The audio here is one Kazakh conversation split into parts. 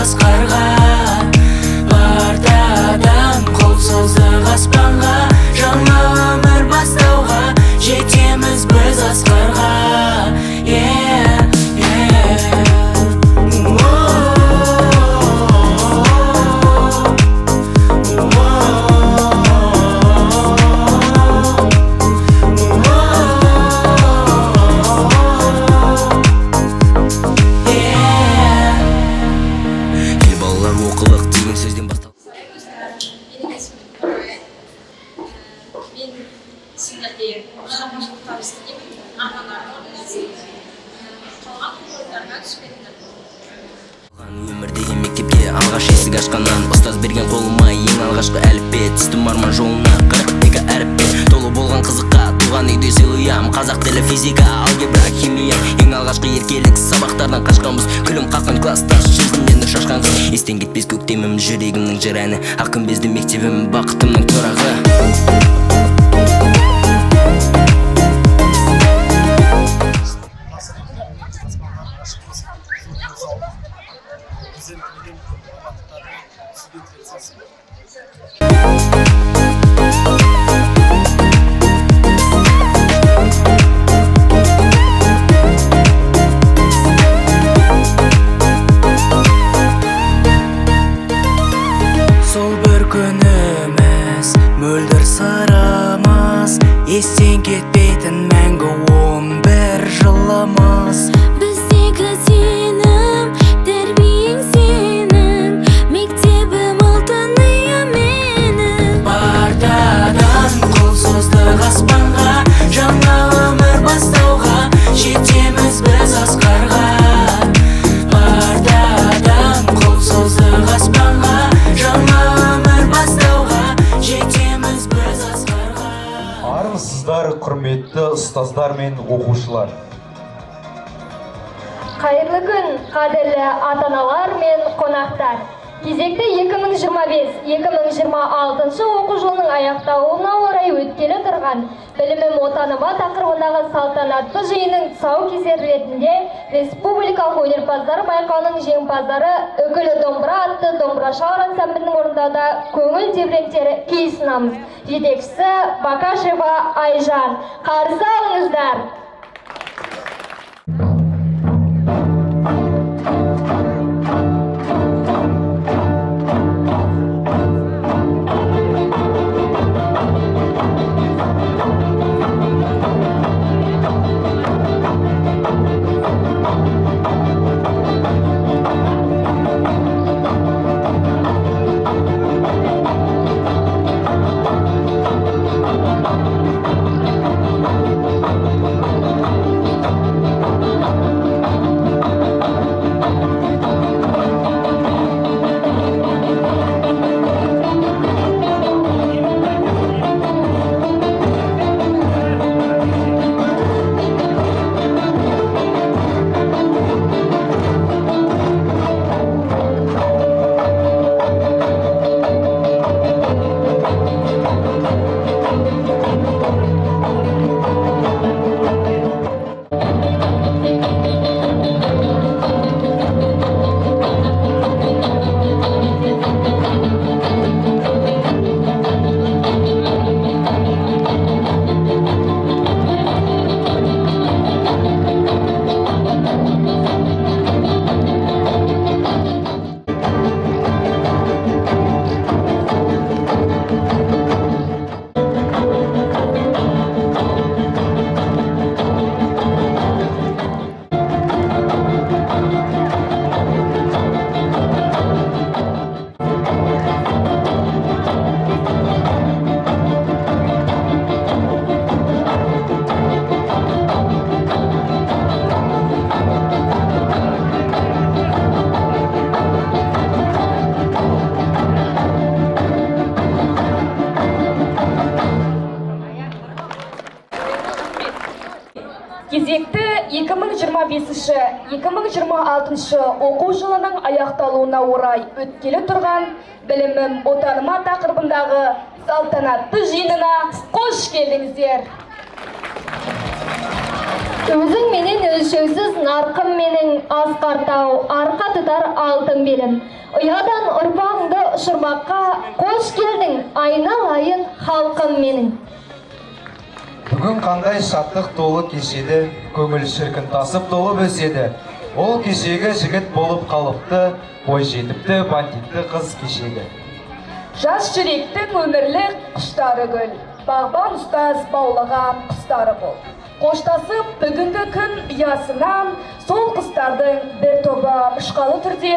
асқарға, ортадан қол создық аспанға, жаңа өмір бастауға, жетеміз біз асқарға. Өмірдегі мектепке алғаш есік ашқаннан, ұстаз берген қолыма ең алғашқы әліппе, түстім арман жолына 42 әріппе, толы болған қызыққа, туған үйде сыйлыям, қазақ тілі, физика, алгебра, химия. Ең алғашқы еркелік сабақтардан қашқанбыз, күлім қаққан класстас, жүзінен нұр шашқан қыз. Естен кетпес көктемім, жүрегімнің жыр әні, ақ күмбезді мектебім, бақытымның тұрағы. Сол бір күніміз мөлдір сырымыз, естен кетпейтін мәңгі 11 жылымыз. Біздегі сенім, тәрбиең сенің, мектебім алтыным менің. Партадан қол создық аспанға, жаңа өмір бастауға, жетеміз біз асқарға. Партадан қол создық аспанға, жаңа өмір бастауға, жетеміз біз асқарға. Армысыздар, құрметті ұстаздар мен оқушылар. Қайырлы күн, қадірлі ата-аналар мен қонақтар. Кезекті 2025-2026 оқу жылының аяқталуына орай өткелі тұрған білімім отаныма тақырыбындағы салтанатты жиынның тұсаукесер ретінде республикалық өнерпаздар байқауының жеңімпаздары үкілі домбыра атты домбырашылар ансамблінің орындауда көңіл тебірентері күй ұсынамыз. Жетекшісі Бакашева Айжан. Қарсы алыңыздар. Кезекті 2025-2026 оқу жылының аяқталуына орай өткелі тұрған білімім отаныма тақырыбындағы салтанатты жиынына қош келдіңіздер. Өзің менен өлшеусіз нарқым менің асқар тау, арқа тұтар алтын белім. Ұядан ұрпағыңды ұшырмаққа қош келдің, айналайын халқым менің. Бүгін қандай шаттық толы кешеді, көңіл шіркін тасып толып өседі. Ол кешегі жігіт болып қалыпты, бой жетіпті бандитті қыз кешегі. Жас жүректің өмірлік құштары гүл, бағбан ұстаз баулаған құстары бол. Қоштасып бүгінгі күн ұясынан сол құстардың бір тобы ұшқалы түрде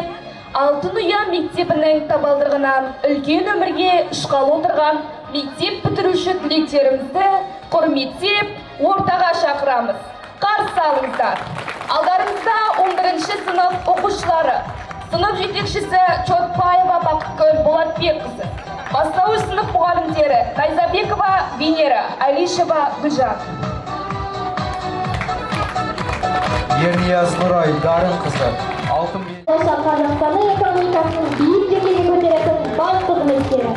Алтын ұя мектебінің табалдырығынан үлкен өмірге ұшқалы отырған мектеп бітіруші түлектерімізді құрметтеп ортаға шақырамыз. Қарсы алыңыздар. Алдарыңызда 11-ші сынып оқушылары, сынып жетекшісі Чотпаева Бақытгүл Болатбекқызы, бастауыш сынып мұғалімдері Найзабекова Венера, Алишева Гүлжан. Ернияз Нұрай Дарын қызы, алтын белім. Болашақ Қазақстанның экономикасының биік деңгейге көтеретін бас қызметкері.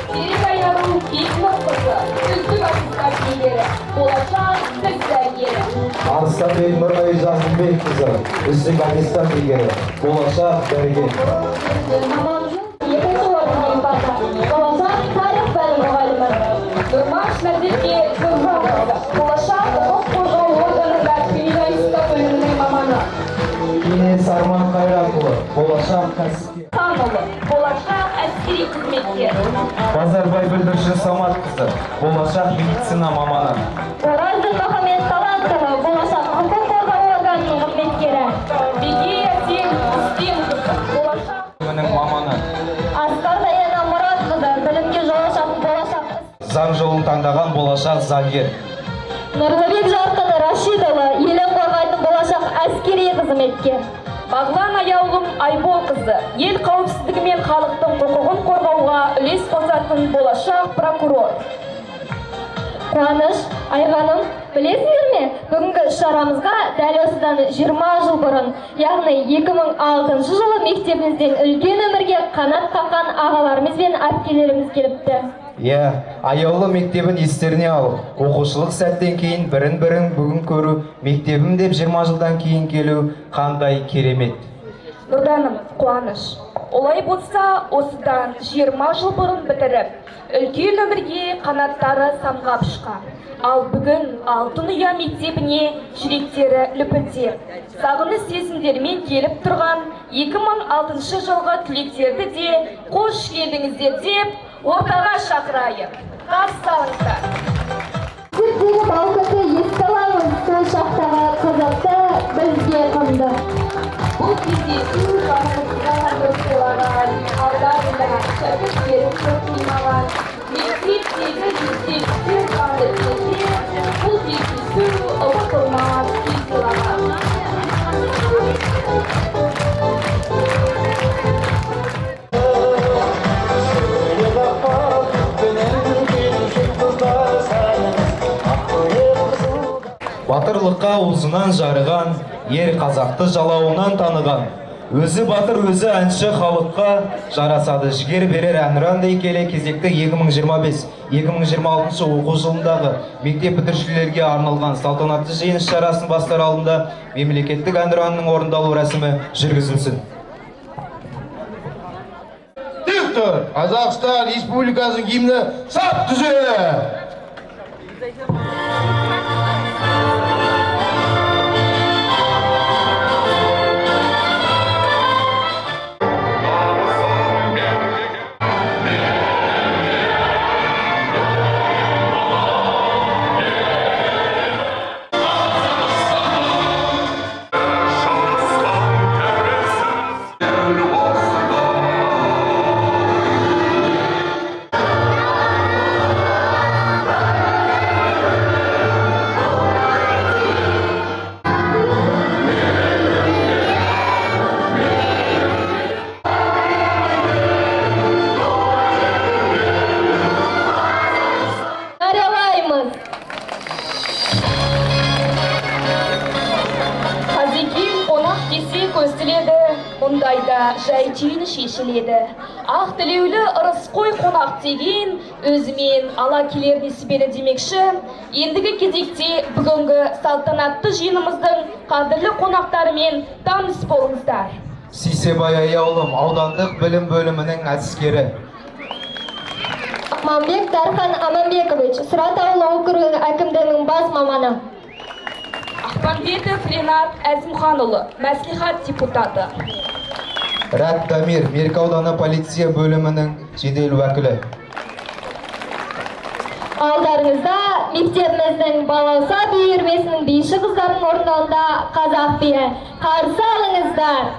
Серік Айару Бекмұрқызы, үздік аттестат иегері, болашақ тіс дәрігері. Арыстанбек Нұрай Жазылбек қызы, үздік аттестат иегері, болашақ дәрігер. Аманжол екінші орын жеңімпазы, болашақ тарих пәні мұғалімі. Нұрмаш Назерке Нұрманқызы, болашақ құқық қорғау органында криминалистика бөлімінің маманы. Кенес Арман Қайратұлы, болашақ кәсіпкер. Ханұлы, болашақ әскери қызметкер. Базарбай Бүлдірші Самат қызы, болашақ медицина маманы. Оразды Махамед Талантова, болашақ құқық қорғау органының қызметкері. Бегея Сен Үстемқызы, болашақ Менің маманы. Асқар Даяна Мұратқызы, білімге жол ашатын болашақ Заң жолын таңдаған болашақ заңгер. Нұрлыбек Жарқын Рашидұлы, елін қорғайтын болашақ әскери қызметкер. Бағлан Аяулым Айболқызы, ел қауіпсіздігі мен халықтың құқығын қорғауға үлес қосатын болашақ прокурор. Қуаныш Айғаным, білесіңдер ме? Бүгінгі шарамызға дәл осыдан 20 жыл бұрын, яғни 2006 жылы мектебімізден үлкен өмірге қанат қаққан ағаларымыз бен әпкелеріміз келіпті. Аяулы мектебін естеріне алып, оқушылық сәттен кейін бірін-бірін бүгін көру, мектебім деп 20 жылдан кейін келу қандай керемет. Нұрданым, қуаныш. Олай болса, осыдан 20 жыл бұрын бітіріп, үлкен өмірге қанаттары самғап ұшқан. Ал бүгін Алтын ұя мектебіне жүректері лүпілдеп, сағыныш сезімдермен келіп тұрған 2006 жылғы түлектерді де қош келдіңіздер деп ортаға шақырайық. Қарсы алыңыздар. Күздегі балқытты еске аламыз, сол шақтағы қызықты бізге қымды. Бұл кездесу жанымызға бір сыйлаған, алдарында шәкірттерін көп қимаған, мектептегі естеліктер қанды кезде, бұл кездесу ұмытылмас кез сыйлаған. Батырлыққа уызынан жарыған, ер қазақты жалауынан таныған. Өзі батыр, өзі әнші халыққа жарасады жігер берер әнұрандай келе кезекті 2025-2026 оқу жылындағы мектеп бітірушілерге арналған салтанатты жиын шарасын бастар алдында мемлекеттік әнұранның орындалу рәсімі жүргізілсін. Диктор, Қазақстан Республикасының гимні сап түзе! Олайда жай түйіні шешіледі. Ақ тілеулі ырысқой қонақ деген өзімен ала келер несібені демекші. Ендігі кезекте бүгінгі салтанатты жиынымыздың қадірлі қонақтарымен таныс болыңыздар. Сейсебай Аяулым, аудандық білім бөлімінің әдіскері. Мамбек Дархан Аманбекович, Сұрат ауылы округінің әкімдігінің бас маманы. Ақпанбетов Ренат Әзімханұлы, мәслихат депутаты. Рәт Дамир, Меркі ауданы полиция бөлімінің жедел уәкілі. Алдарыңызда мектебіміздің балауса би үйірмесінің биші қыздарының орындауында қазақ биі. Қарсы алыңыздар.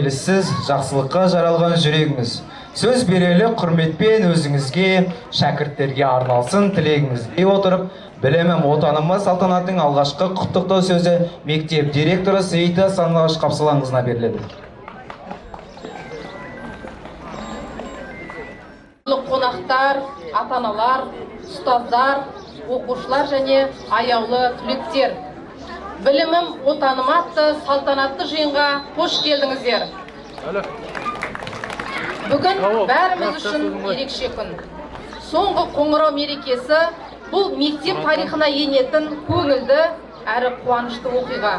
егіліссіз жақсылыққа жаралған жүрегіңіз. Сөз берелі құрметпен өзіңізге, шәкірттерге арналсын тілегіңіз дей отырып, білімім отанымыз салтанаттың алғашқы құттықтау сөзі мектеп директоры Сейіті Сандуғаш Қапсалаңызына беріледі. Қонақтар, ата-аналар, ұстаздар, оқушылар және аяулы түлектер. Білімім отаным атты салтанатты жиынға қош келдіңіздер. Бүгін бәріміз үшін ерекше күн. Соңғы қоңырау мерекесі бұл мектеп тарихына енетін көңілді әрі қуанышты оқиға.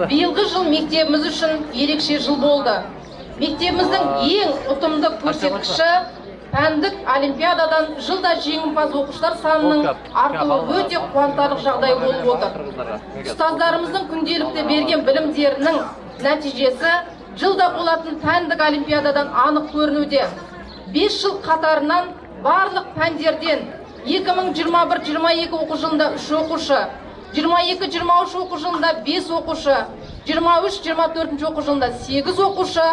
Биылғы жыл мектебіміз үшін ерекше жыл болды. Мектебіміздің ең ұтымды көрсеткіші пәндік олимпиададан жылда жеңімпаз оқушылар санының артуы өте қуантарлық жағдай болып отыр. Ұстаздарымыздың күнделікті берген білімдерінің нәтижесі жылда болатын пәндік олимпиададан анық көрінуде. 5 жыл қатарынан барлық пәндерден 2021-22 оқу жылында 3 оқушы, 22-23 оқу жылында 5 оқушы, 23-24 оқу жылында 8 оқушы,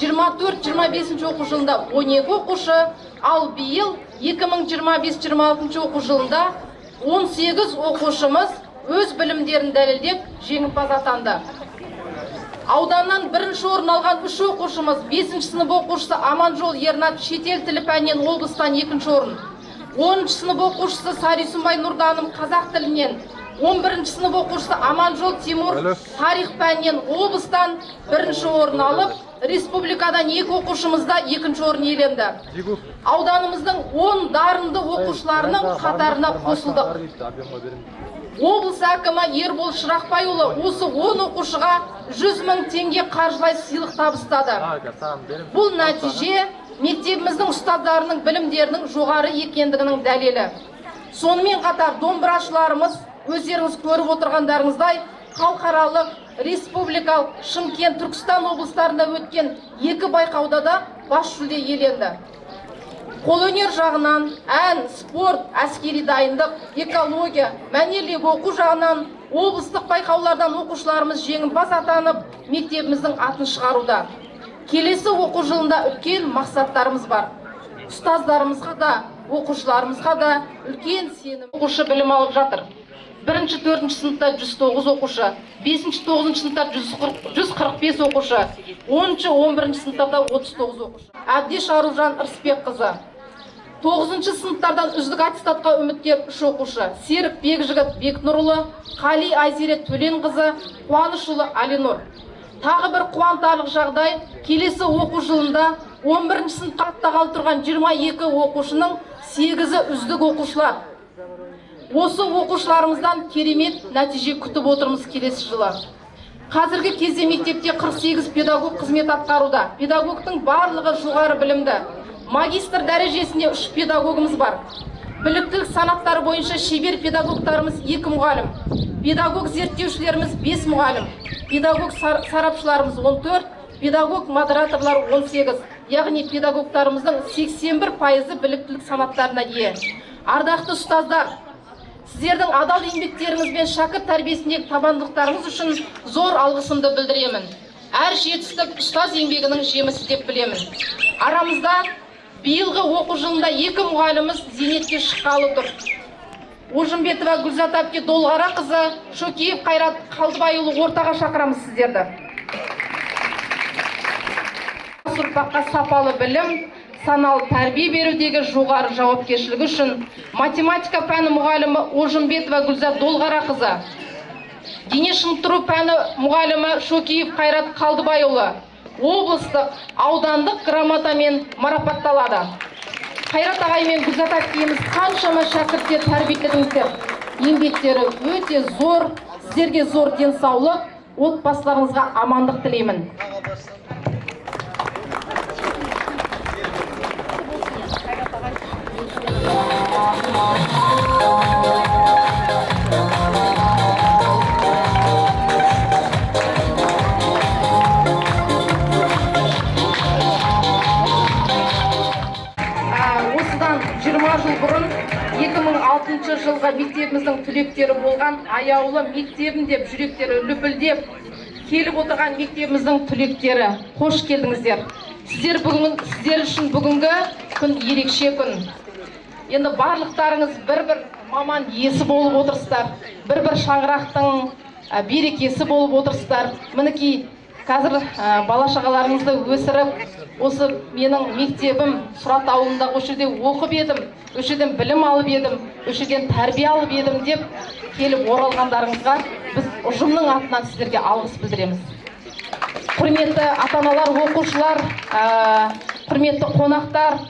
24-25 оқу жылында 12 оқушы, ал биыл 2025-26 оқу жылында 18 оқушымыз өз білімдерін дәлелдеп жеңімпаз атанды. Ауданнан бірінші орын алған 3 оқушымыз 5 сынып оқушысы Аманжол Ернат шетел тілі пәнінен облыстан 2 орын, 10 сынып оқушысы Сарисумбай Нұрданым қазақ тілінен, 11 сынып оқушысы Аманжол Тимур тарих пәнінен облыстан 1 орын алып, республикадан 2 оқушымыз да 2 орын иеленді. Ауданымыздың 10 дарынды оқушыларының қатарына қосылдық. Облыс әкімі Ербол Шырақбайұлы осы 10 оқушыға 100 мың теңге қаржылай сыйлық табыстады. Бұл нәтиже мектебіміздің ұстаздарының білімдерінің жоғары екендігінің дәлелі. Сонымен қатар домбырашыларымыз өздеріңіз көріп отырғандарыңыздай халықаралық, республикалық, Шымкент, Түркістан облыстарында өткен 2 байқауда да бас жүлде иеленді. Қолөнер жағынан ән, спорт, әскери дайындық, экология, мәнерлеп оқу жағынан облыстық байқаулардан оқушыларымыз жеңімпаз атанып, мектебіміздің атын шығаруда. Келесі оқу жылында үлкен мақсаттарымыз бар. Ұстаздарымызға да, оқушыларымызға да үлкен сенім. Оқушы білім алып жатыр. 1-4 сыныпта 109 оқушы, 5-9 сыныпта 145 оқушы, 10-11 сыныптарда 39 оқушы. Әбдеш Аружан Ырысбек қызы. 9 сыныптардан үздік аттестатқа үміткер 3 оқушы. Серік Бекжігіт Бекнұрұлы, Қали Айзере Төлен қызы, Қуанышұлы Алинұр. Тағы бір қуантарлық жағдай, келесі оқу жылында 11 сыныпта қалып тұрған 22 оқушының 8-і үздік оқушылар. Осы оқушыларымыздан керемет нәтиже күтіп отырмыз келесі жылы. Қазіргі кезде мектепте 48 педагог қызмет атқаруда. Педагогтың барлығы жоғары білімді. Магистр дәрежесінде 3 педагогымыз бар. Біліктілік санаттары бойынша шебер педагогтарымыз 2 мұғалім. Педагог зерттеушілеріміз 5 мұғалім. Педагог сарапшыларымыз 14, педагог модераторлар 18. Яғни педагогтарымыздың 81% біліктілік санаттарына ие. Ардақты ұстаздар, сіздердің адал еңбектеріңіз бен шәкірт тәрбиесіндегі табандылықтарыңыз үшін зор алғысымды білдіремін. Әр жетістік ұстаз еңбегінің жемісі деп білемін. Арамызда биылғы оқу жылында 2 мұғаліміз зейнетке шыққалы тұр. Ожымбетова Гүлзат әпке Долғара қызы, Шөкеев Қайрат Қалдыбайұлы ортаға шақырамыз сіздерді. Ұрпаққа сапалы білім, саналы тәрбие берудегі жоғары жауапкершілігі үшін математика пәні мұғалімі Ожымбетова Гүлзат Долғара қызы, дене шынықтыру пәні мұғалімі Шөкеев Қайрат Қалдыбайұлы облыстық, аудандық грамотамен марапатталады. Қайрат ағай мен Гүлзат әпкеміз қаншама шәкірттер тәрбиеледіңіздер. Еңбектері өте зор, сіздерге зор денсаулық, отбасыларыңызға амандық тілеймін. Осыдан 20 жыл бұрын 2006 жылға мектебіміздің түлектері болған аяулы мектебім деп жүректері лүпілдеп келіп отырған мектебіміздің түлектері, қош келдіңіздер. Сіздер үшін бүгінгі күн ерекше күн. Енді барлықтарыңыз бір-бір маман иесі болып отырсыздар, бір-бір шаңырақтың берекесі болып отырсыздар. Мінекей қазір бала-шағаларыңызды өсіріп, осы менің мектебім Сұрат ауылында осы жерде оқып едім, осы жерден білім алып едім, осы жерден тәрбие алып едім деп келіп оралғандарыңызға біз ұжымның атынан сіздерге алғыс білдіреміз. Құрметті ата-аналар, оқушылар, құрметті қонақтар,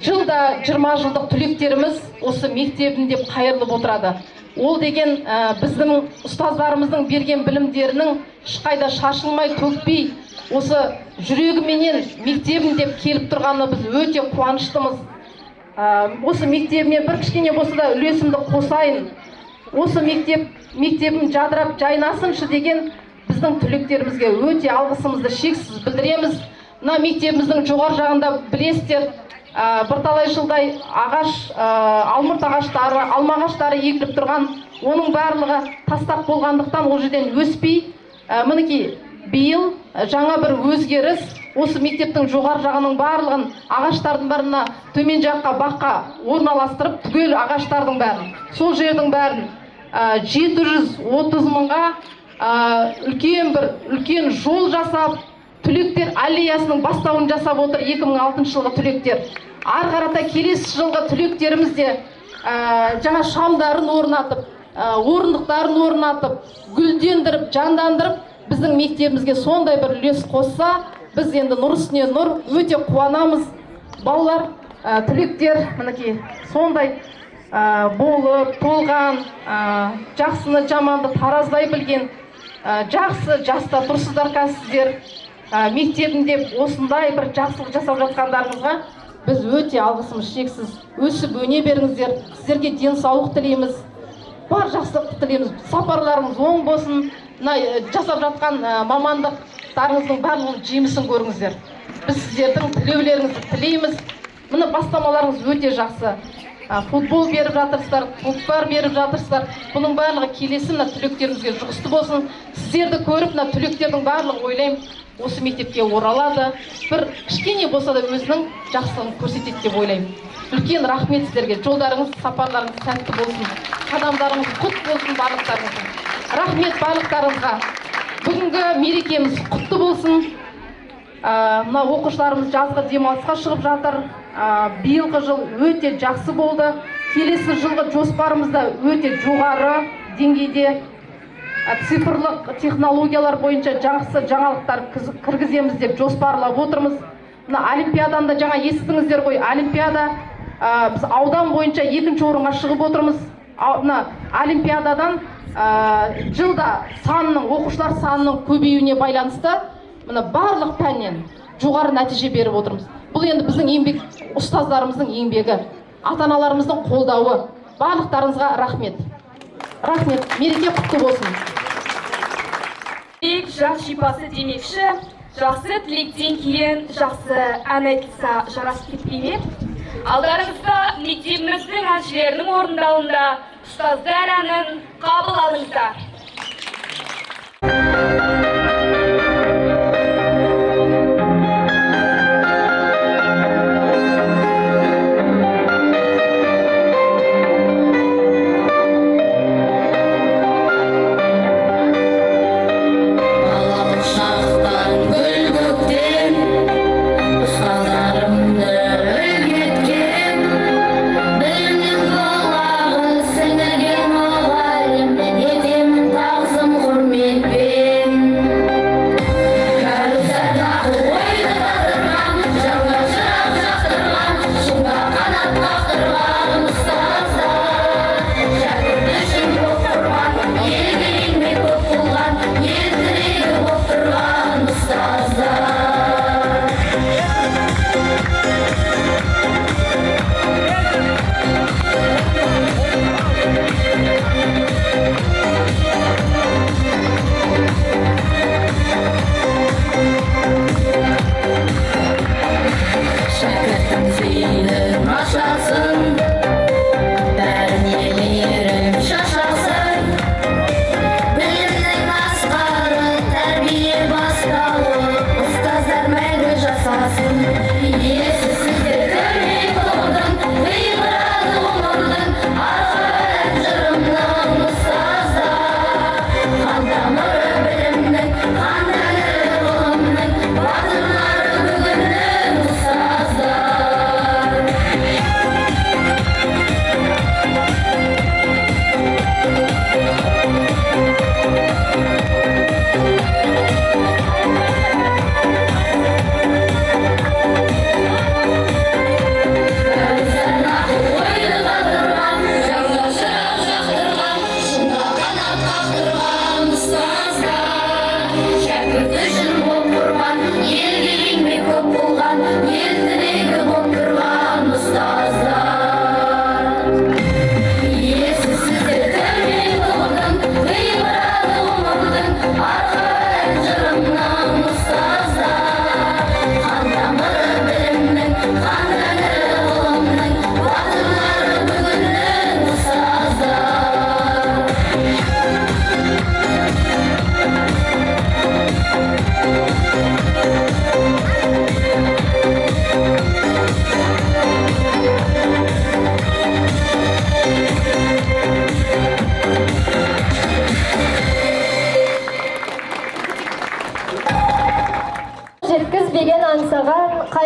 жылда 20 жылдық түлектеріміз осы мектебін деп қайырлып отырады. Ол деген біздің ұстаздарымыздың берген білімдерінің ешқайда шашылмай, төкпей, осы жүрегіменен мектебін деп келіп тұрғаны біз өте қуаныштымыз. Осы мектебіме бір кішкене болса да үлесімді қосайын. Осы мектебім жадырап жайнасыншы деген біздің түлектерімізге өте алғысымызды шексіз білдіреміз. Мына мектебіміздің жоғар жағында білесіздер, бірталай жылдай ағаш, алмұрт ағаштары, алма ағаштары егіліп тұрған, оның барлығы тастақ болғандықтан ол жерден өспей, мінекей биыл жаңа бір өзгеріс, осы мектептің жоғар жағының барлығын ағаштардың барына төмен жаққа баққа орналастырып, түгел ағаштардың бәрін, сол жердің бәрін 730 мыңға үлкен жол жасап, түлектер аллеясының бастауын жасап отыр 2006 жылғы түлектер. Ары қарата келесі жылғы түлектеріміз де жаңа шамдарын орнатып, орындықтарын орнатып, гүлдендіріп, жандандырып, біздің мектебімізге сондай бір үлес қосса, біз енді нұр үстіне нұр өте қуанамыз. Балалар, түлектер мінекей сондай болып, толған, жақсыны жаманды тараздай білген, жақсы жаста тұрсыздар қазір. Мектебінде осындай бір жақсылық жасап жатқандарыңызға біз өте алғысымыз шексіз. Өсіп өне беріңіздер, сіздерге денсаулық тілейміз, бар жақсылық тілейміз, сапарларыңыз оң болсын, жасап жатқан мамандықтарыңыздың барлығының жемісін көріңіздер. Біз сіздердің тілеулеріңізді тілейміз. Мына бастамаларыңыз өте жақсы. Футбол беріп жатырсыздар, клубтар беріп жатырсыздар. Бұның барлығы келесі мына түлектерімізге жұғысты болсын. Сіздерді көріп, мына түлектердің барлығы ойлаймын, осы мектепке оралады, бір кішкене болса да өзінің жақсылығын көрсетеді деп ойлаймын. Үлкен рахмет сіздерге. Жолдарыңыз, сапарларыңыз сәтті болсын. Қадамдарыңыз құтты болсын барлықтарыңыздың. Рахмет барлықтарыңызға. Бүгінгі мерекеміз құтты болсын. Мына оқушыларымыз жазғы демалысқа шығып жатыр. Биылғы жыл өте жақсы болды. Келесі жылғы жоспарымыз да өте жоғары деңгейде. Цифрлық технологиялар бойынша жақсы жаңалықтар кіргіземіз деп жоспарлап отырмыз. Мына олимпиаданы да жаңа естідіңіздер ғой. Олимпиада біз аудан бойынша 2-ші орынға шығып отырмыз. Мына олимпиададан жылда оқушылар санының көбеюіне байланысты мына барлық пәннен жоғары нәтиже беріп отырмыз. Бұл енді біздің еңбек, ұстаздарымыздың еңбегі, ата-аналарымыздың қолдауы. Барлықтарыңызға рахмет. Рахмет, мереке құтты болсын. Жас шипасы демекші, жақсы тілектен кейін жақсы ән айтылса жарасып кетпей ме? Алдарыңызда мектебіміздің әншілерінің орындауында ұстаздар әнін қабыл алыңыздар. Сіңірген мұғалім, етемін тағзым құрметпен.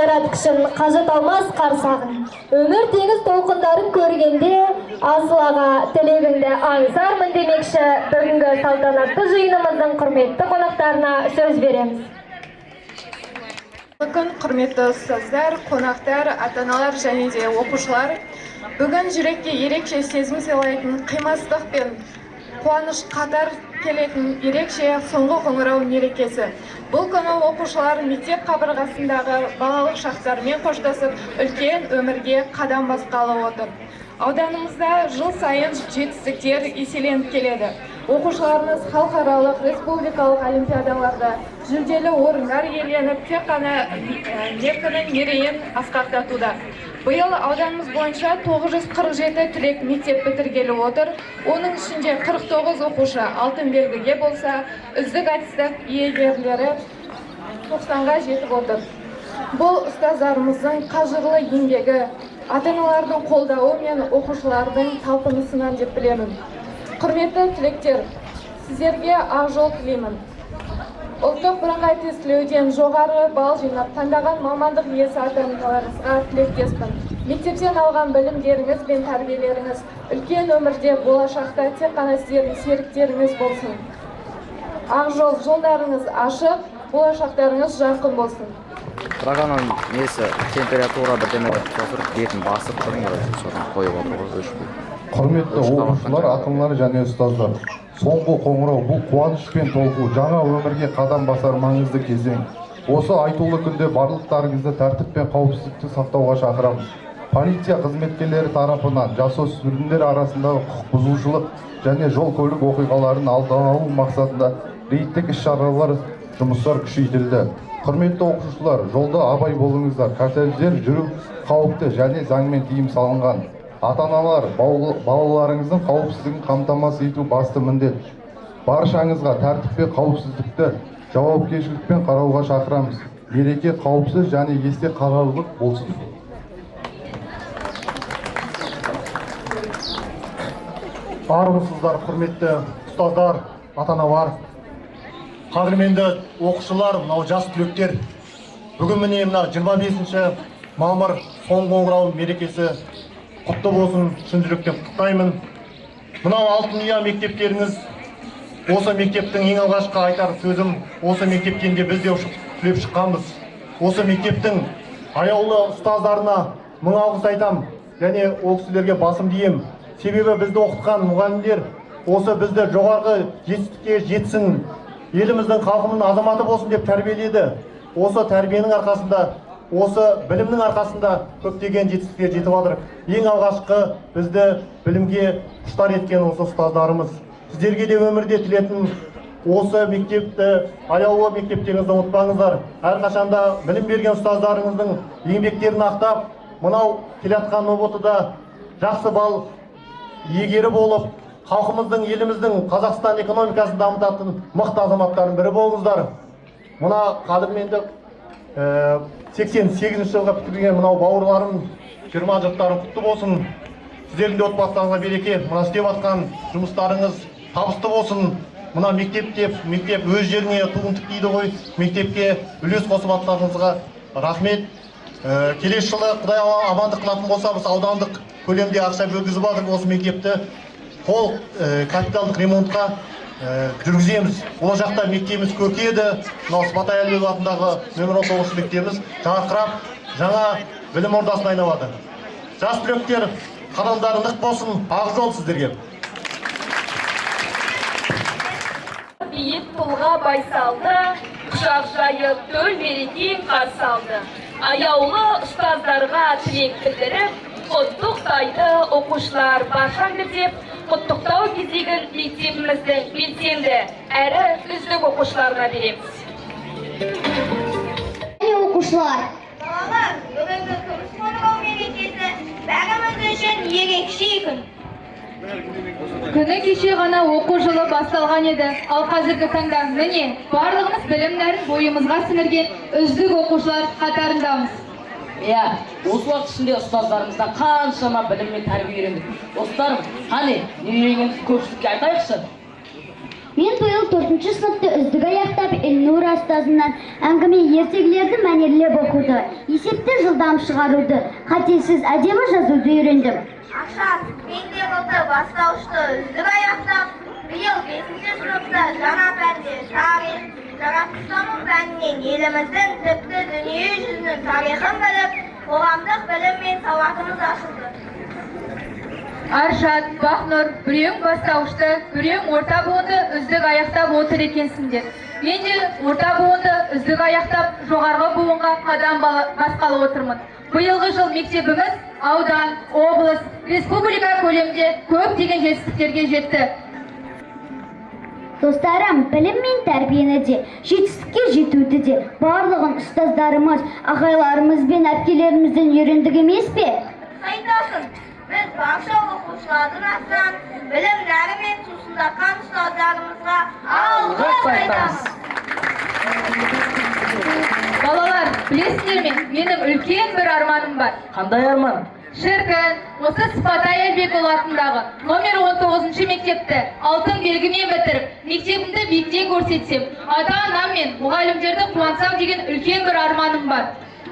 жараткышын қажыталмас қарсағын. Өмір теңіз толқындарын көргенде, асылаға тілегіңді аңсармын демекші, бүгінгі салтанатты жиынымыздың құрметті қонақтарына сөз береміз. Бүгін құрметті ұстаздар, қонақтар, ата-аналар және де оқушылар, бүгін жүрекке ерекше сезім сыйлайтын қимастық пен қуаныш қатар келетін ерекше соңғы қоңырау мерекесі. Бұл күні оқушылар мектеп қабырғасындағы балалық шақтарымен қоштасып, үлкен өмірге қадам басқалы отыр. Ауданымызда жыл сайын жетістіктер еселеніп келеді. Оқушыларымыз халықаралық, республикалық олимпиадаларда жүлделі орындар иеленіп, тек қана меркінің мерейін асқақтатуда. Биыл ауданымыз бойынша 947 түлек мектеп бітіргелі отыр. Оның ішінде 49 оқушы алтын белгіге болса, үздік аттестат иегерлері 90-ға жетіп отыр. Бұл ұстаздарымыздың қажырлы еңбегі, ата-аналардың қолдауы мен оқушылардың талпынысынан деп білемін. Құрметті түлектер, сіздерге ақ жол тілеймін. Ұлттық бірыңғай тестілеуден жоғары балл жинап, таңдаған мамандық иесі ата-аналарыңызға тілектеспін. Мектептен алған білімдеріңіз бен тәрбиелеріңіз үлкен өмірде болашақта тек қана сіздердің серіктеріңіз болсын. Ақ жолдарыңыз ашық, болашақтарыңыз жарқын болсын. Бірақ анан несі температура бірдеме бетін басып қойып отыр өшпей. Құрметті оқушылар, ата-аналар және ұстаздар, соңғы қоңырау бұл қуанышпен толқу, жаңа өмірге қадам басар маңызды кезең. Осы айтулы күнде барлықтарыңызды тәртіп пен қауіпсіздікті сақтауға шақырамыз. Полиция қызметкерлері тарапынан жасөспірімдер арасындағы құқық бұзушылық және жол көлік оқиғаларын алдын алу мақсатында рейдтік іс-шаралар жұмыстар күшейтілді. Құрметті оқушылар, жолда абай болыңыздар. Кортеждер жүру қауіпті және заңмен тыйым салынған. Ата-аналар, балаларыңыздың қауіпсіздігін қамтамасыз ету басты міндет. Баршаңызға тәртіп пен қауіпсіздікті жауапкершілікпен қарауға шақырамыз. Мереке қауіпсіз және есте қаларлық болсын. Армысыздар, құрметті ұстаздар, ата-аналар, қадірменді оқушылар, мынау жас түлектер. Бүгін міне мына 25 мамыр соңғы қоңырау мерекесі құтты болсын, шын жүректен құттықтаймын. Мынау алтын ұя мектептеріңіз, осы мектептің ең алғашқы айтар сөзім, осы мектептен де біз де түлеп шыққанбыз. Осы мектептің аяулы ұстаздарына мың алғыс айтам, және ол кісілерге басым дейім. Себебі бізді оқытқан мұғалімдер осы бізді жоғарғы жетістікке жетсін, еліміздің халқының азаматы болсын деп тәрбиеледі. Осы тәрбиенің арқасында, осы білімнің арқасында көптеген жетістікке жетіп жатыр. Ең алғашқы бізді білімге құштар еткен осы ұстаздарымыз. Сіздерге де өмірде тілетін осы мектепті, аяулы мектептеріңізді ұмытпаңыздар. Әрқашанда білім берген ұстаздарыңыздың еңбектерін ақтап, мынау келатқан ұбт-да жақсы балл иегері болып, халқымыздың, еліміздің, Қазақстан экономикасын дамытатын мықты азаматтардың бірі болыңыздар. Мына қадірменді 88 жылға бітірген мынау бауырларым 20 жылдықтарың құтты болсын. Сіздердің де отбасыларыңызға береке. Мына істеп жатқан жұмыстарыңыз табысты болсын. Мына мектеп өз жеріне туын тікпейді ғой. Мектепке үлес қосып жатқаныңызға рахмет. Келесі жылы Құдай амандық қылатын болса, біз аудандық көлемде ақша бөлгізіп жатырмыз. Осы мектепті қол капиталдық ремонтқа жүргіземіз. Ол жақта мектебіміз көркейді. Мынау Сматай Әлібеков атындағы нөмір 19 мектебіміз жарқырап, жаңа білім ордасына айналады. Жас түлектер, қадамдары нық болсын. Ақ жол сіздерге. Биік тұлға байсалды, құшақ жайып төл мереке қарсы алды. Аяулы ұстаздарға тілек білдіріп, құттықтайды оқушылар баршаңды деп, құттықтау кезегін мектебіміздің белсенді әрі үздік оқушыларына береміз. Оқушылар, балалар, бүгінгі күміс қоңырау мерекесі бәріміз үшін ерекше күн. Күні кеше ғана оқу жылы басталған еді, ал қазіргі таңда міне барлығымыз білім нәрін бойымызға сіңірген үздік оқушылар қатарындамыз. Иә, осы уақыт ішінде ұстаздарымыздан қаншама білім мен тәрбие үйрендік. Достарым, қане, не үйренгенімізді көпшілікке айтайықшы. Мен биыл 4-ші сыныпты үздік аяқтап Эльнура ұстазымнан әңгіме ертегілерді мәнерлеп оқуды, есепті жылдам шығаруды, қатесіз әдемі жазуды үйрендім. Ақшат, мен де былтыр бастауышты үздік аяқтап, биыл 5-ші сыныпта жаңа пәнде тарих, жаратылыстану пәнінен еліміздің тіпті дүние жүзінің тарихын біліп, қоғамдық білім мен сауатымыз ашылды. Аршат, Бақнұр, біреуің бастауышты, біреуің орта буынды үздік аяқтап отыр екенсіңдер. Мен де орта буынды үздік аяқтап, жоғарғы буынға қадам басқалы отырмын. Биылғы жыл мектебіміз аудан, облыс, республика көлемінде көптеген жетістіктерге жетті. Достарым, білім мен тәрбиені де, жетістікке жетуді де, барлығын ұстаздарымыз, ағайларымыз бен әпкелерімізден үйрендік емес пе? Айтасың, біз барша оқушылардың атынан білім нәрі мен сусындатқан ұстаздарымызға алғыс айтамыз. Балалар, білесіздер ме, менің үлкен бір арманым бар. Қандай арман? Шіркін, осы Сыпатай Әлбекұлы атындағы номер 19-ші мектепті алтын белгімен бітіріп, мектебімді биікте көрсетсем, ата-анам мен мұғалімдерді қуансам деген үлкен бір арманым бар.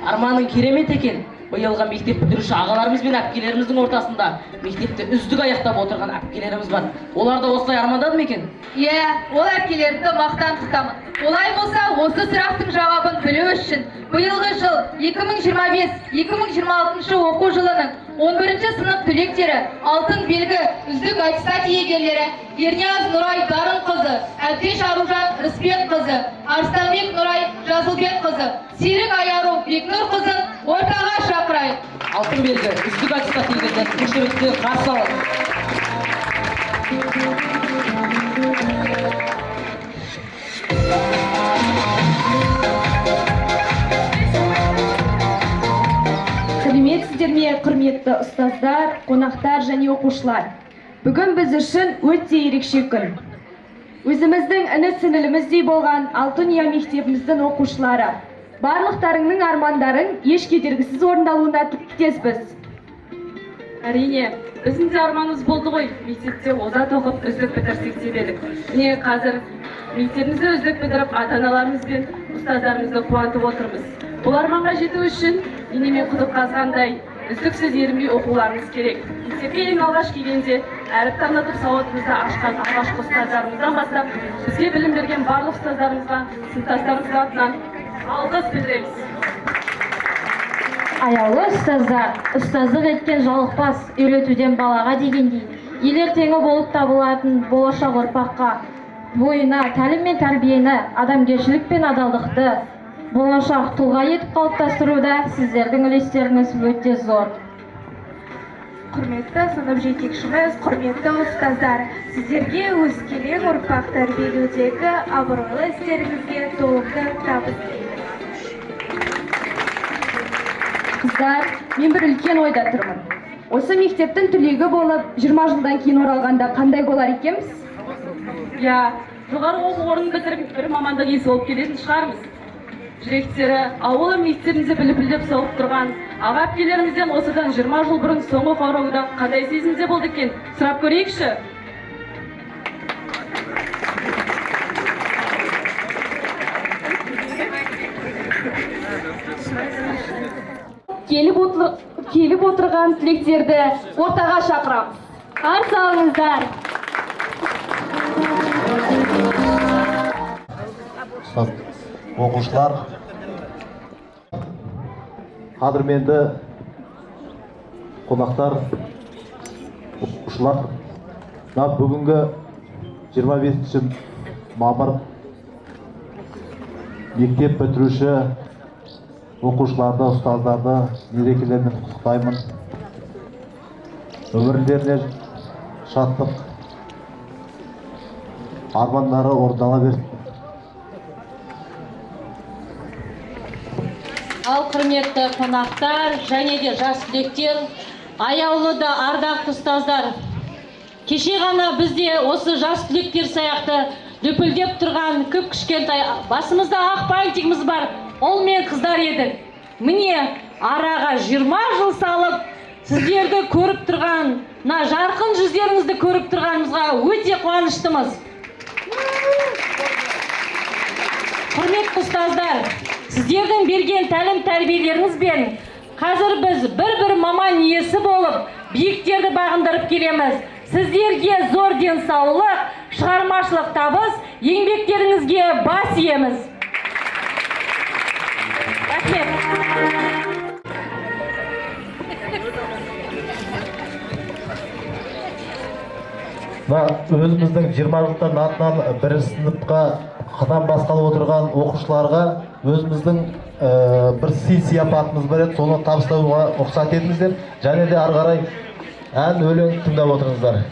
Арманың керемет екен. Биылғы мектеп бітіруші ағаларымыз бен әпкелеріміздің ортасында мектепті үздік аяқтап отырған әпкелеріміз бар. Олар да осылай армандады ма екен? Иә, ол әпкелерімді мақтан тұтамын. Олай болса, осы сұрақтың жауабын білу үшін биылғы жыл 2025-2026 оқу жылының 11-ші сынып түлектері, алтын белгі үздік аттестат иегерлері Ернияз Нұрай Дарынқызы, Әбдеш Аружан Рысбекқызы, Арыстанбек Нұрай Жазылбекқызы, Серік Аяру Бекнұр қызын ортаға шақырайық. Алтын белгі үздік аттестат иегерлерін қошеметпен қарсы алыңыз. Сәлеметсіздер ме, құрметті ұстаздар, қонақтар және оқушылар. Бүгін біз үшін өте ерекше күн. Өзіміздің іні-сіңіліміздей болған Алтын ұя мектебіміздің оқушылары. Барлықтарыңның армандарың еш кедергісіз орындалуына тілектеспіз. Әрине, біздің де арманымыз болды ғой. Мектепте озат оқып, үздік бітірсек деп едік. Міне қазір мектебімізді үздік бітіріп, ата-аналарымыз бен ұстаздарымызды қуантып отырмыз. Бұл арманға жету үшін енемен құдық қазғандай үздіксіз ерінбей оқуларымыз керек. Мектепке ең алғаш келгенде әріп танытып сауатымызды ашқан алғашқы ұстаздарымыздан бастап, бізге білім берген барлық ұстаздарымызға, сыныптастарымыз атынан алғыс білдіреміз. Аяулы ұстаздар, ұстаздық еткен жалықпас, үйретуден балаға дегендей, ел ертеңі болып табылатын болашақ ұрпаққа бойына тәлім мен тәрбиені, адамгершілік пен адалдықты болашақ тұлға етіп қалыптастыруда сіздердің үлестеріңіз өте зор. Құрметті сынып жетекшіміз, құрметті ұстаздар, сіздерге өскелең ұрпақ тәрбиелеудегі абыройлы істеріңізге толымды табыс тілеймін. Қыздар, мен бір үлкен ойда тұрмын. Осы мектептің түлегі болып, 20 жылдан кейін оралғанда қандай болар екенбіз? Я, жоғары оқу орнын бітіріп, бір мамандық иесі болып келетін шығармыз. Жүректері ауыл мектебімізде біліп соғып тұрған аға әпкелерімізден осыдан 20 жыл бұрын соңғы қоңырауда қандай сезімде болды екен, сұрап көрейікші. Келіп отырған түлектерді ортаға шақырамыз. Қарсы алыңыздар. Оқушылар, қадірменді қонақтар, оқушылар, бүгінгі 25 мамыр мектеп бітіруші оқушыларды, ұстаздарды мерекелерімен құттықтаймын. Өмірлеріне шаттық, армандары орындала берсін. Ал құрметті қонақтар және де жас түлектер, аяулы да ардақты ұстаздар. Кеше ғана бізде осы жас түлектер сияқты дөпілдеп тұрған көп кішкентай басымызда ақ бантигіміз бар, ол мен қыздар едік. Міне араға 20 жыл салып, сіздерді көріп тұрған, жарқын жүздеріңізді көріп тұрғанымызға өте қуаныштымыз. Құрметті ұстаздар, сіздердің берген тәлім тәрбиелеріңізбен қазір біз бір маман иесі болып, биіктерді бағындырып келеміз. Сіздерге зор денсаулық, шығармашылық табыс, еңбектеріңізге бас иеміз. Рахмет. Өзіміздің 20 жылдан атынан бірінші сыныпқа қадам басқалы отырған оқушыларға өзіміздің бір сый-сияпатымыз бар еді, соны табыстауға рұқсат етіңіздер, және де ары қарай ән өлең тыңдап отырыңыздар.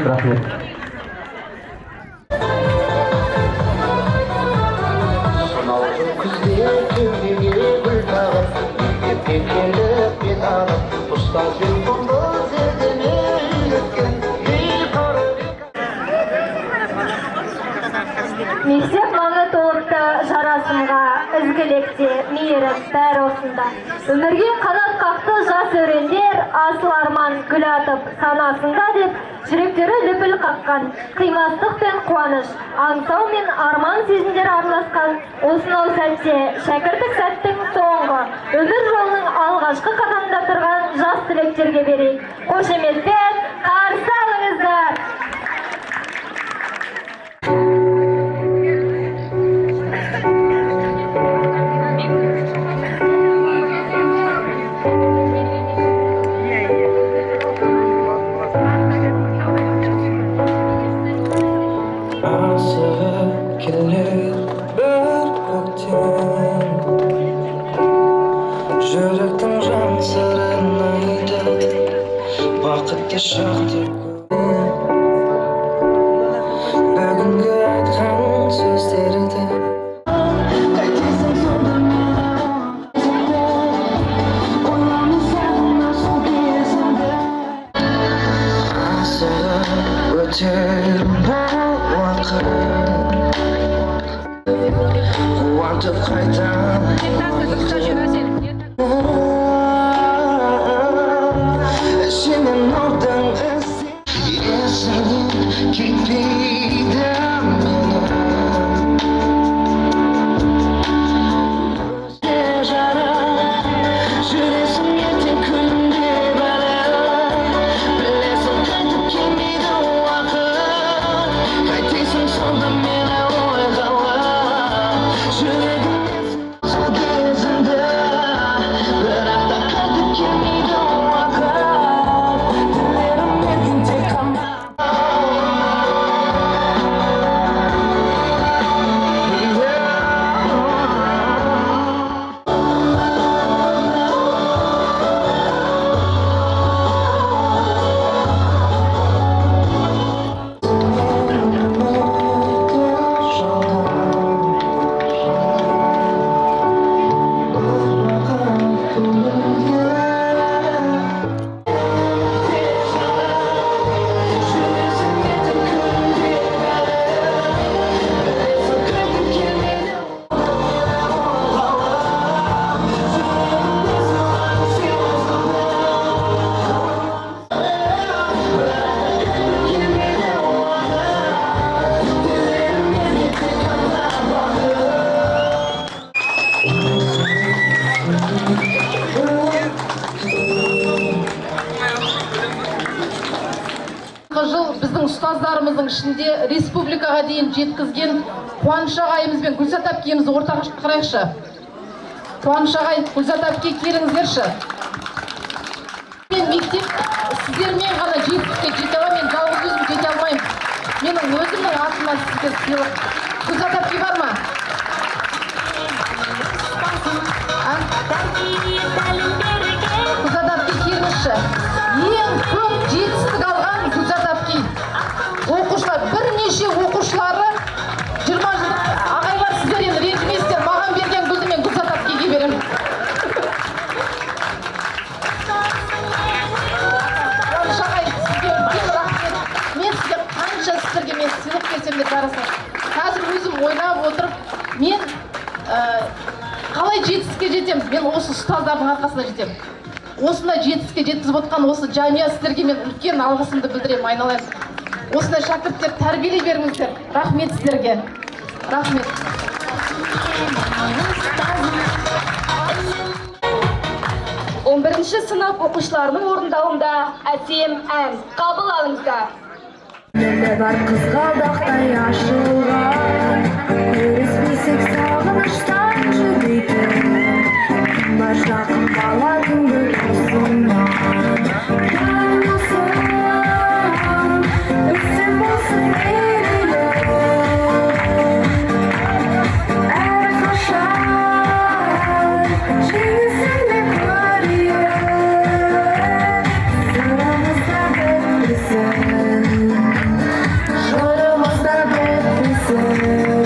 Рахмет. Мектеп маңы толыпты жарасымға, ізгілікте, мейірім бәрі осында. Өмірге қанат қақты жас өрендер, асыл арман гүл атып санасында деп, жүректері лүпіл қаққан, қимастық пен қуаныш, аңсау мен арман сезімдер араласқан, осынау сәтте шәкірттік сәттің соңғы, өмір жолының алғашқы қадамында тұрған жас түлектерге берейік. Қошеметпен қарсы алыңыздар. Жүректің жан сырын айтып, бақытты шақты бүгінгі айтқан сөздерді қайтесің сонда мені ойламасам сол кезімді асығып өтер бұл уақыт артып қайтам сенен ордаң есіңнен кетпейді жүресің ертең күнде бәрі білесің қайтып келмейді уақыт қайтесің сонда мені ойға жүрегімнен сол кезімді бірақ та қайтып келмейді уақыт тілерім еркін тек қана жыл біздің ұстаздарымыздың ішінде республикаға дейін жеткізген Қуаныш ағайымыз бен Гүлзат әпкемізді ортаға шақырайықшы. Қуаныш ағай, Гүлзат әпке келіңіздерші. Мен мектеп сіздермен ғана жетістікке жете аламын, мен жалғыз өзім жете алмаймын. Менің өзімнің атымнан сізге сыйлық. Гүлзат әпке бар ма? Гүлзат әпке келіңізші. Ең көп жетістік алған Гүлзат әпке. Оқушылар, бірнеше оқушылары 20 жылдық ағайлар сіздер енді ренжімейсіздер, маған берген гүлді мен Гүлзат әпкеге беремін. Қуаныш ағай, сізге үлкен рахмет. Мен сізге қанша сіздерге мен сыйлық берсем де жарасады. Қазір өзім ойлап отырып, мен қалай жетістікке жетемін? Мен осы ұстаздардың арқасында жетемін. Осындай жетістікке жеткізіп отқан осы жанұя сіздерге мен үлкен алғысымды білдіремін, айналайын. Осындай шәкірттер тәрбиелей беріңіздер. Рахмет сіздерге. Рахмет. 11-ші сынып оқушыларының орындауында әсем ән қабыл алыңыздар. Елі бар қызғалдақтай ашылған көріспесек сағыныштан жүдейтін бар жақын бала күнгі қосылман үстем болсын мерейлі әрқашан жеңісіңді көрейін сырымызда бітпесін жырымызда бітпесін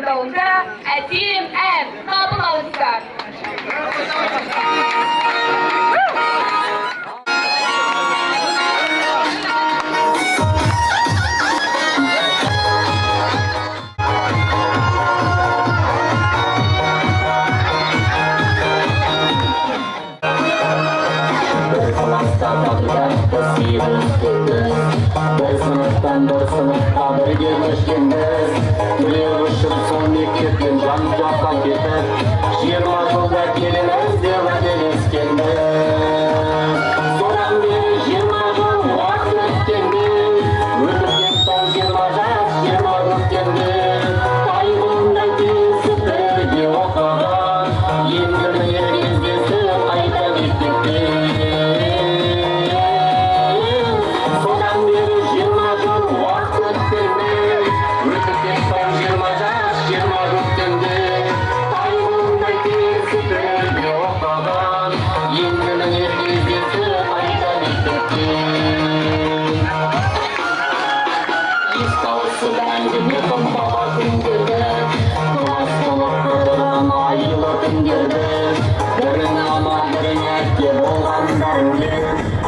орындауында әсем ән қабыл алыңыздар. Bir sınıftan bir sınıfta birge өскенбіз Біреу үшін сол мектептен жан жаққа кетіп 20 жылда келеміз деп уәделескенбіз Содан бері 20 жыл уақыт өткенде Өтіп сол 20 жас 20 өткенде Қайғындай тесіп бірге оқыған Енді міне кездесіп қайта мектепте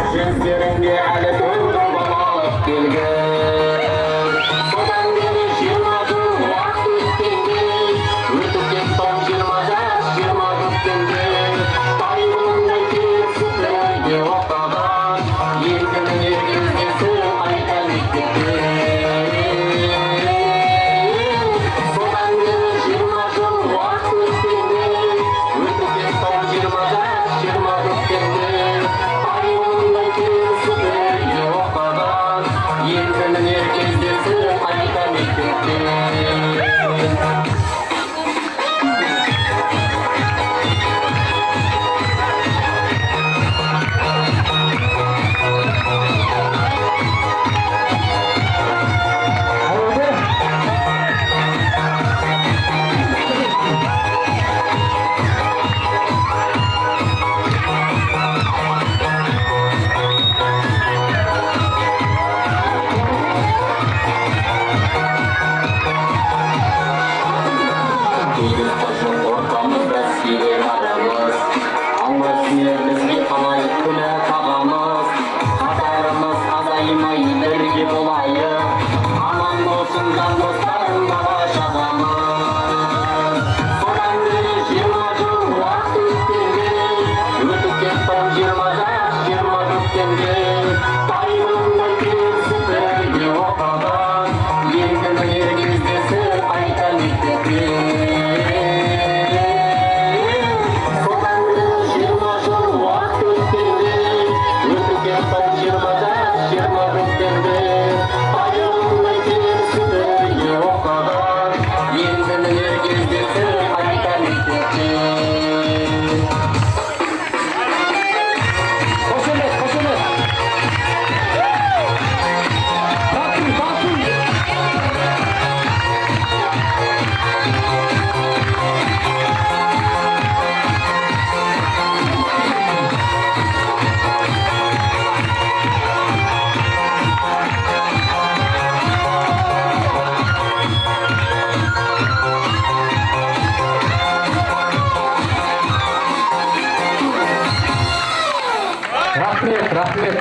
Жүздерінде әлі толған балалық келген Содан бері 20 жыл уақыт өткенде Өтіп кеткен 20 жас 20 өткенде Қайғындай тесіп бірге оқыған Енді міне кездесіп қайта мектепте Содан бері 20 жыл уақыт өткенде Өтіп кеткен 20 жас 20 өткенде Енді міне кездесіп қайта мектепте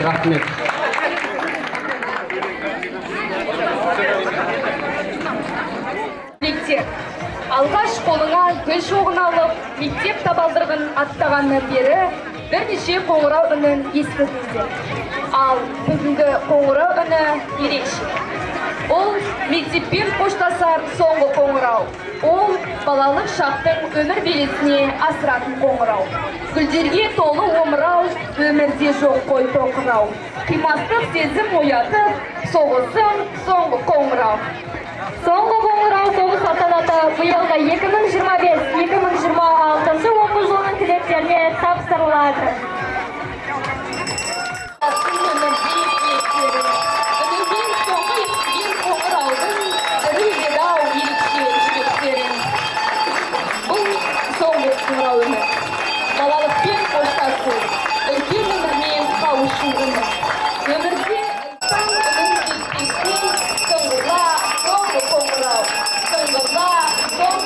Рахмет. Мектеп. Алғаш қолыңа гүл шоғын алып, мектеп табалдырығын аттағаннан бері бірнеше қоңырау үнін естідіңіздер. Ал бүгінгі қоңырау үні ерекше. Ол мектеппен қоштасар соңғы қоңырау. Ол балалық шақтың өмір белесіне асыратын қоңырау. Гүлдерге толы омырау, өмірде жоқ қой тоқырау. Қимастық сезім оятып, соғысым соңғы қоңырау. Соңғы қоңырау соғыс салтанаты биылғы 2025-2026 оқу жылының түлектеріне тапсырылады. Балалықпен қоштасу, үлкен өмірмен қауышу үні. Өмірде сан үнін жеткізген соңғыла, соңғы қоңырау. Соңғыла, соңғы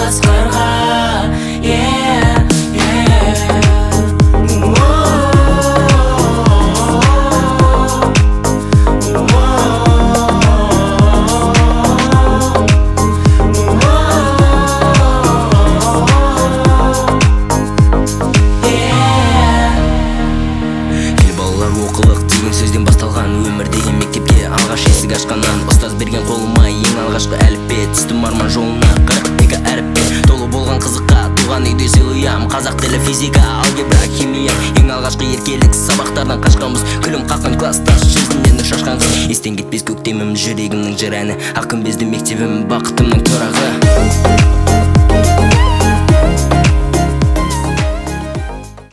асқарға. Оқылық деген сөзден басталған өмір деген мектепке алғаш есік ашқаннан ұстаз берген қолыма ең алғашқы әліппе түстім арман жолына 42 әріппе толы болған қызыққа туған үйде сыйлыям қазақ тілі физика алгебра химия ең алғашқы еркелік сабақтардан қашқанбыз күлім қаққан класстас жүзінен нұр шашқан қыз естен кетпес көктемім жүрегімнің жыр әні ақ күмбезді мектебім бақытымның тұрағы.